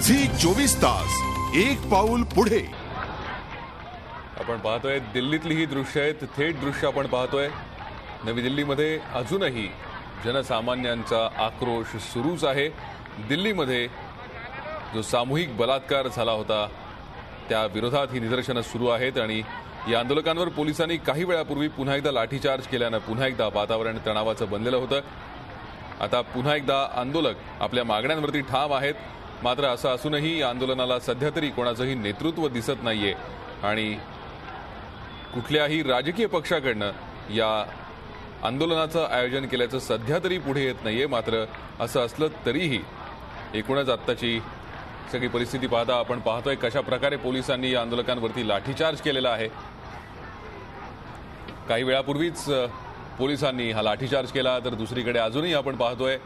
Zee 24 तास एक पाऊल पुढे। आपण पाहतोय दिल्लीतली ही दृश्य आहेत, थेट दृश्य आपण पाहतोय। नवी दिल्लीमध्ये अजूनही जनसामान्यांचा आक्रोश सुरूच आहे। दिल्लीमध्ये जो सामूहिक बलात्कार झाला होता त्या विरोधात ही निदर्शनं सुरू आहेत आणि या आंदोलकांवर पोलिसांनी काही वेळापूर्वी पुन्हा एकदा लाठीचार्ज केल्यानं पुन्हा एकदा वातावरण तणावाचं बनलेलं होतं। आता पुन्हा एकदा आंदोलक आपल्या मागण्यांवरती ठाम आहेत, मात्र असं असूनही या आंदोलनाला सध्या तरी कोणाचंही नेतृत्व दिसत नाहीये आणि कुठल्याही राजकीय पक्षाकडनं या आंदोलनाचं आयोजन केल्याचं सध्या तरी पुढे येत नाहीये। मात्र असं असलं तरीही एकूणच आत्ताची सगळी परिस्थिती पाहता आपण पाहतोय कशा प्रकारे पोलिसांनी या आंदोलकांवरती लाठीचार्ज केलेला आहे। काही वेळापूर्वीच पोलिसांनी हा लाठीचार्ज केला, तर दुसरीकडे अजूनही आपण पाहतोय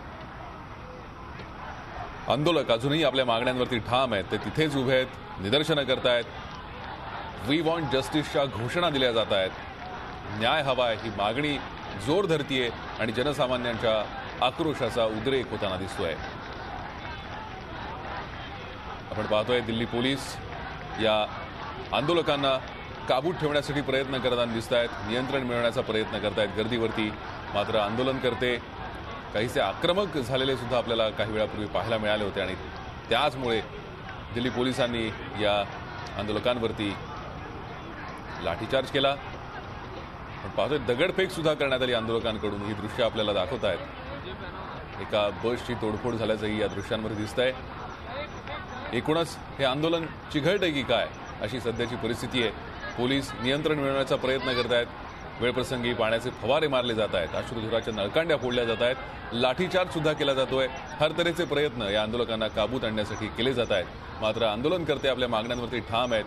आंदोलक अजूनही आपल्या मागण्यांवरती ठाम आहेत। ते तिथेच उभे आहेत, निदर्शनं करतायत, वी वॉन्ट जस्टिसच्या घोषणा दिल्या जात आहेत, न्याय हवाय ही मागणी जोर धरतीये आणि जनसामान्यांच्या आक्रोशाचा उद्रेक होताना दिसतोय। आपण पाहतोय दिल्ली पोलीस या आंदोलकांना काबूत ठेवण्यासाठी प्रयत्न करताना दिसत आहेत, नियंत्रण मिळवण्याचा प्रयत्न करतायत गर्दीवरती। मात्र आंदोलनकर्ते काहीसे आक्रमक झालेले सुद्धा आपल्याला काही वेळापूर्वी पाहायला मिळाले होते आणि त्याचमुळे दिल्ली पोलिसांनी या आंदोलकांवरती लाठीचार्ज केला। आपण पाहतोय दगडफेक सुद्धा करण्यात आली आंदोलकांकडून। ही दृश्य आपल्याला दाखवत आहेत। एका बसची तोडफोड झाल्याचंही या दृश्यांमध्ये दिसतंय। एकूणच हे आंदोलन चिघळतंय की काय अशी सध्याची परिस्थिती आहे। पोलीस नियंत्रण मिळवण्याचा प्रयत्न करत आहेत, वेळप्रसंगी पाण्याचे फवारे मारले जात आहेत, अश्रुधुराच्या नळकांड्या फोडल्या जात आहेत, लाठीचार्ज सुद्धा केला जातोय। हर तऱ्हेचे प्रयत्न या आंदोलकांना काबूत आणण्यासाठी केले जात आहेत। मात्र आंदोलनकर्ते आपल्या मागण्यांवरती ठाम आहेत,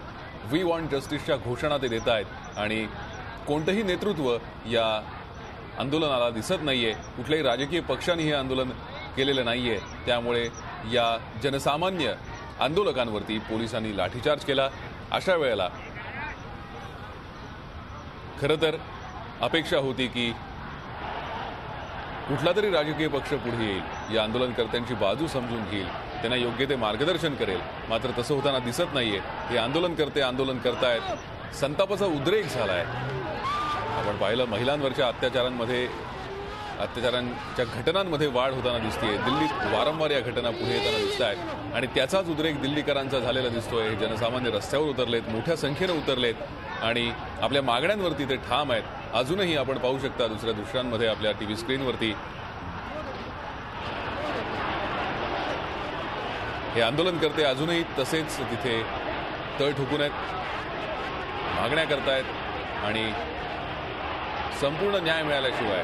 वी वॉन्ट जस्टिसच्या घोषणा ते देत आहेत आणि कोणतंही नेतृत्व या आंदोलनाला दिसत नाहीये। कुठल्याही राजकीय पक्षाने हे आंदोलन केलेलं नाहीये, त्यामुळे या जनसामान्य आंदोलकांवरती पोलिसांनी लाठीचार्ज केला। अशा वेळेला खरं तर अपेक्षा होती की कुठला तरी राजकीय पक्ष पुढे येईल, या आंदोलनकर्त्यांची बाजू समजून घेईल, त्यांना योग्य ते मार्गदर्शन करेल। मात्र तसं होताना दिसत नाहीये। हे आंदोलनकर्ते आंदोलन करतायत, संतापाचा उद्रेक झालाय। आपण पाहिलं महिलांवरच्या अत्याचारांच्या घटनांमध्ये वाढ होताना दिसतेय। दिल्लीत वारंवार या घटना पुढे येताना दिसत आहेत आणि त्याचाच उद्रेक दिल्लीकरांचा झालेला दिसतोय। जनसामान्य रस्त्यावर उतरलेत, मोठ्या संख्येने उतरलेत आणि आपल्या मागण्यांवरती ते ठाम आहेत। अजूनही आपण पाहू शकता दुसऱ्या दृश्यांमध्ये आपल्या टीव्ही स्क्रीनवरती हे आंदोलनकर्ते अजूनही तसेच तिथे तळ ठोकून आहेत, मागण्या करतायत आणि संपूर्ण न्याय मिळाल्याशिवाय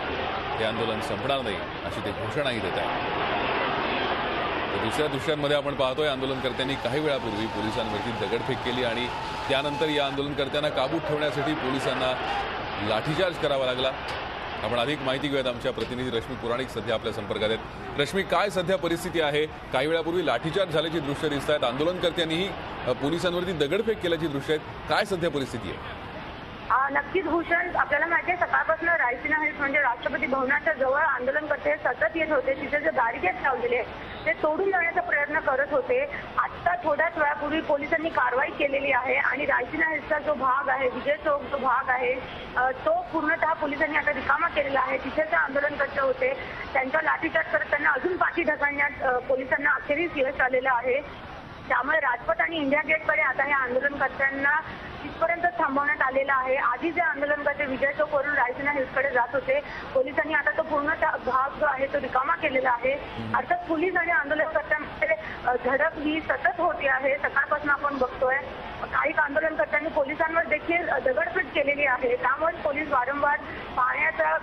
हे आंदोलन संपणार नाही अशी ते घोषणाही देत आहेत। तर दुसऱ्या दृश्यांमध्ये आपण पाहतोय आंदोलनकर्त्यांनी काही वेळापूर्वी पोलिसांवरती दगडफेक केली आणि त्यानंतर या आंदोलनकर्त्यांना काबूत ठेवण्यासाठी पोलिसांना लाठीचार्ज करावा लागला। आपण अधिक माहिती घेऊयात, आमच्या प्रतिनिधी रश्मी पुराणिक सध्या आपल्या संपर्कात आहेत। रश्मी, काय सध्या परिस्थिती आहे? काही वेळापूर्वी लाठीचार्ज झाल्याची दृश्य दिसत आहेत, आंदोलनकर्त्यांनीही पोलिसांवरती दगडफेक केल्याची दृश्य आहेत, काय सध्या परिस्थिती आहे? नक्कीच भूषण, आपल्याला माहिती आहे सकाळपासून रायसीना हिल्स म्हणजे राष्ट्रपती भवनाच्या जवळ आंदोलनकर्ते सतत येत होते। तिथे जे बॅरिकेड लावलेले ते तोडून जाण्याचा प्रयत्न करत होते। आता थोड्याच वेळापूर्वी पोलिसांनी कारवाई केलेली आहे आणि रायसीना हिल्सचा जो भाग आहे, विजय चौक जो भाग आहे, तो पूर्णतः पोलिसांनी आता रिकामा केलेला आहे। तिथे जे आंदोलनकर्ते होते त्यांचा लाठीचार्ज करत त्यांना अजून पाठी ढकलण्यात पोलिसांना अखेरीस यश आलेलं आहे। त्यामुळे राजपथ आणि इंडिया गेटकडे आता हे आंदोलनकर्त्यांना तिथपर्यंत थांबवण्यात आलेलं आहे। आधी जे आंदोलनकर्ते विजय चौकवरून रायसीना हिल्सकडे जात होते, पोलिसांनी आता तो पूर्ण भाग जो आहे तो रिकामा केलेला आहे। अर्थात पोलीस आणि आंदोलनकर्त्यांमध्ये झडप ही सतत होते आहे। सकाळपासून आपण बघतोय काही आंदोलनकर्त्यांनी पोलिसांवर देखील दगडफेक केलेली आहे। त्यामुळे पोलीस वारंवार पाण्याचा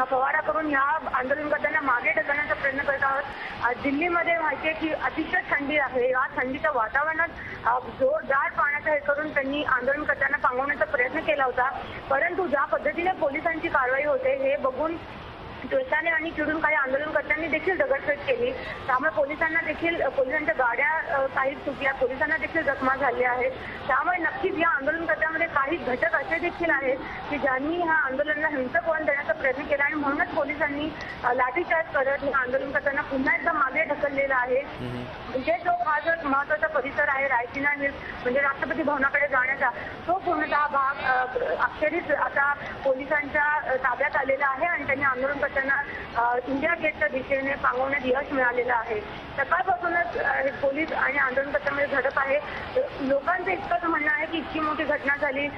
फवारा करून या आंदोलनकर्त्यांना मागे ढकलण्याचा प्रयत्न करत आहोत। दिल्लीमध्ये माहिती आहे की अतिशय थंडी आहे, या थंडीच्या वातावरणात जोरदार पाण्याचा हे करून त्यांनी आंदोलनकर्त्यांना पांगवण्याचा प्रयत्न केला होता। परंतु ज्या पद्धतीने पोलिसांची कारवाई होते हे बघून द्वेषाने आणि चिडून काही आंदोलनकर्त्यांनी देखील दगडफेक केली। त्यामुळे पोलिसांच्या गाड्या काही चुकल्या, पोलिसांना देखील जखमा झाल्या आहेत। त्यामुळे नक्कीच या आंदोलनकर्त्यांमध्ये काही घटक असे देखील आहेत की ज्यांनी ह्या आंदोलनाला हिंसक वळण देण्याचा प्रयत्न केला आणि म्हणूनच पोलिसांनी लाठीचार्ज करत या आंदोलनकर्त्यांना पुन्हा एकदा मागे ढकललेलं आहे। विजय चौक हा जो महत्वाचा परिसर आहे रायसीना हिल्स म्हणजे राष्ट्रपती भवनाकडे जाण्याचा, तो पूर्णतः भाग अखेरीस आता पोलिसांच्या ताब्यात आलेला आहे आणि त्यांनी आंदोलनकर्त्यांना इंडिया गेटच्या दिशेने पांगवण्यात यश मिळालेलं आहे. सकाळपासूनच पोलीस आणि आंदोलनकर्त्यांमध्ये झडप आहे. लोकांचं इतकंच म्हणणं आहे की इतकी मोठी घटना झाली,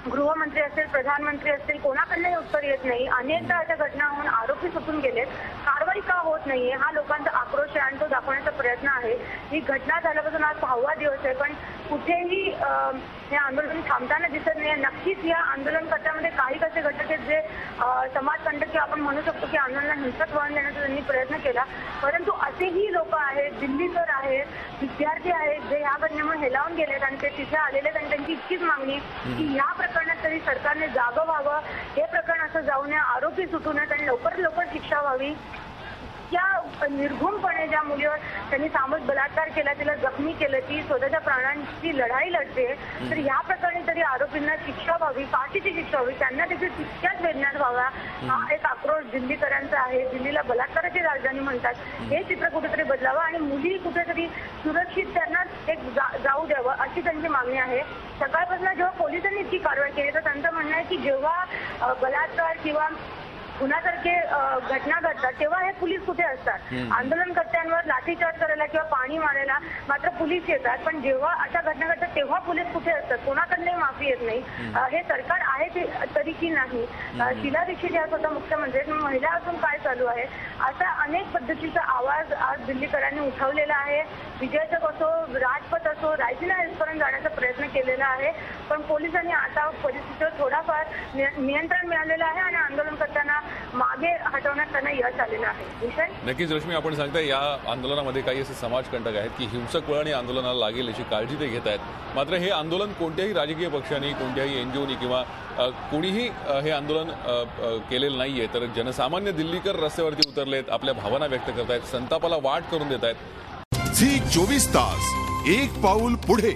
गृहमंत्री असतील, प्रधानमंत्री असतील, कोणाकडनंही उत्तर येत नाही. अनेकदा अशा घटना होऊन आरोपी सुटून गेलेत, कारवाई का होत नाहीये हा लोकांचा आक्रोश आहे आणि तो दाखवण्याचा प्रयत्न आहे. ही घटना झाल्यापासून आज 6वा दिवस आहे, पण कुठेही हे आंदोलन थांबताना दिसत नाही. नक्कीच या आंदोलनकर्त्यामध्ये काही कसे घटक आहेत जे समाजकंटक किंवा आपण म्हणू शकतो की आंदोलनाला हिंसक वळण देण्याचा त्यांनी प्रयत्न केला, परंतु असेही लोक आहेत, दिल्लीकर आहेत, विद्यार्थी आहेत जे या घटनेमुळे हेलावून गेलेत आणि ते तिथे आलेले आणि त्यांची इतकीच मागणी की या प्रकरणात तरी सरकारने जागं व्हावं, हे प्रकरण असं जाऊ नये, आरोपी सुटू नयेत आणि लवकरात लवकर शिक्षा व्हावी. त्या निर्घुमपणे ज्या मुलीवर त्यांनी सामूहिक बलात्कार केला, तिला जखमी केलं, ती स्वतःच्या प्राणांची लढाई लढते, तर या प्रकरणी तरी आरोपींना शिक्षा व्हावी, फाशीची शिक्षा व्हावी, त्यांना देखील तितक्याच वेदनाच व्हावा, हा एक आक्रोश दिल्लीकरांचा आहे. दिल्लीला बलात्काराची राजधानी म्हणतात, हे चित्र कुठेतरी बदलावं आणि मुली कुठेतरी सुरक्षित त्यांना एक जाऊ द्यावं अशी त्यांची मागणी आहे. सकाळपासून जेव्हा पोलिसांनी इतकी कारवाई केली तर त्यांचं म्हणणं आहे की जेव्हा बलात्कार किंवा खुनासारखे घटना घडतात तेव्हा हे पोलीस कुठे असतात. आंदोलनकर्त्यांवर लाठीचार्ज करायला किंवा पाणी मारायला मात्र पोलीस येतात, पण जेव्हा अशा घटना घडतात तेव्हा पोलीस कुठे असतात, कोणाकडनंही माफी येत नाही. हे सरकार आहे तरी की नाही. शीला दीक्षित या स्वतः मुख्यमंत्री, महिला असून काय चालू आहे, असा अनेक पद्धतीचा आवाज आज दिल्लीकरांनी उठवलेला आहे. विजय चौक असो, राजपथ असो, रायसीना हिल्सपर्यंत जाण्याचा प्रयत्न केलेला आहे, पण पोलिसांनी आता परिस्थितीवर थोडाफार नियंत्रण मिळालेलं आहे आणि आंदोलनकर्त्यांना मागे हटवण्यात त्यांना यश आलेलं आहे. भूषण, नक्कीच रश्मी, आपण सांगताय या आंदोलनामध्ये काही असे समाजकंटक आहेत की हिंसक वळण या आंदोलनाला लागेल याची काळजी ते घेत आहेत. मात्र हे आंदोलन कोणत्याही राजकीय पक्षांनी, कोणत्याही एनजीओनी किंवा कोणीही हे आंदोलन केलेलं नाहीये, तर जनसामान्य दिल्लीकर रस्त्यावरती उतरलेत, आपल्या भावना व्यक्त करतायत, संतापाला वाट करून देत आहेत. झी 24 तास, एक पाऊल पुढे.